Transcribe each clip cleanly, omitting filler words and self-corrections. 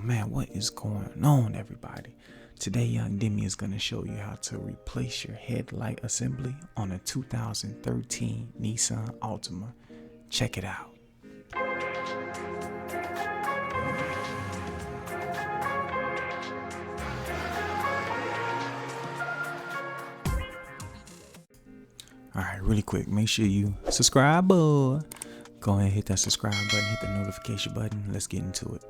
Man, what is going on, everybody? Today Young Demi is going to show you how to replace your headlight assembly on a 2013 Nissan Altima. Check it out. Alright, really quick, make sure you subscribe. Go ahead and hit that subscribe button, hit the notification button. Let's get into it.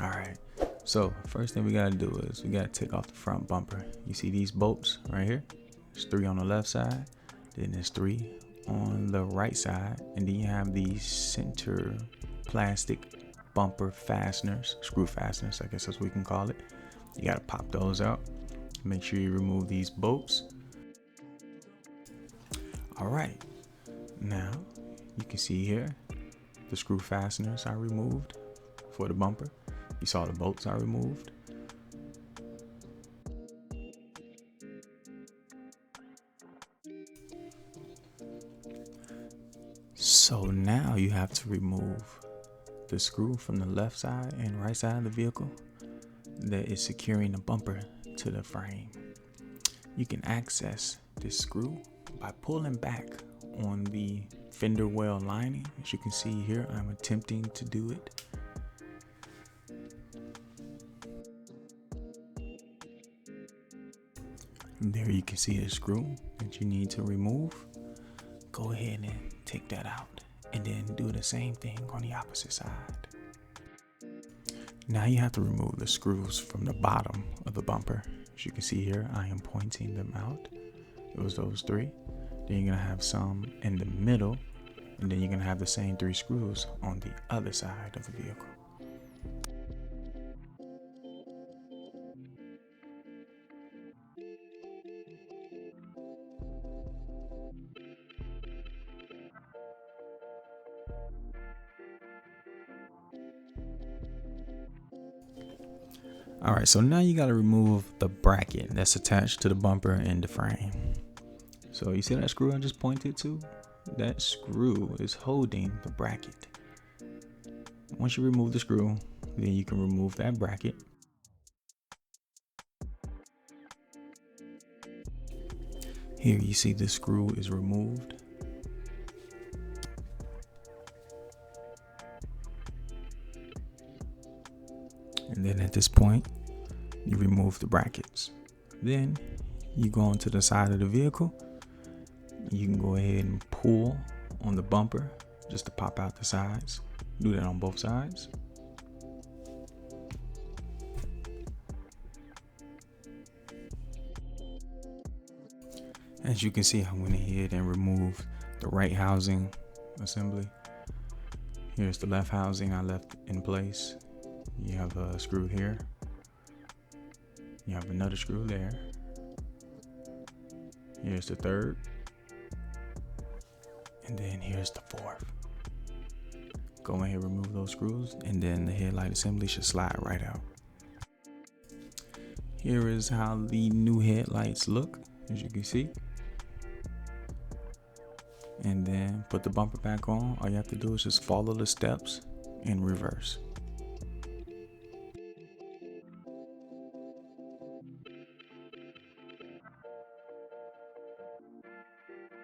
Alright, so first thing we gotta do is we gotta take off the front bumper. You see these bolts right here? There's 3 on the left side, then there's 3 on the right side, and then you have these center plastic bumper fasteners, screw fasteners, I guess that's what we can call it. You gotta pop those out. Make sure you remove these bolts. Alright, now you can see here the screw fasteners are removed for the bumper. You saw the bolts are removed. So now you have to remove the screw from the left side and right side of the vehicle that is securing the bumper to the frame. You can access this screw by pulling back on the fender well lining. As you can see here, I'm attempting to do it. There you can see the screw that you need to remove. Go ahead and take that out and then do the same thing on the opposite side. Now you have to remove the screws from the bottom of the bumper. As you can see here, I am pointing them out. It was those 3. Then you're gonna have some in the middle, and then you're gonna have the same 3 screws on the other side of the vehicle. All right, so now you got to remove the bracket that's attached to the bumper and the frame. So you see that screw I just pointed to? That screw is holding the bracket. Once you remove the screw, then you can remove that bracket. Here you see the screw is removed. And then at this point, you remove the brackets. Then you go onto the side of the vehicle. You can go ahead and pull on the bumper just to pop out the sides. Do that on both sides. As you can see, I went ahead and removed the right housing assembly. Here's the left housing I left in place. You have a screw here. You have another screw there. Here's the third. And then here's the 4th. Go ahead and remove those screws, and then the headlight assembly should slide right out. Here is how the new headlights look, as you can see. And then put the bumper back on. All you have to do is just follow the steps in reverse.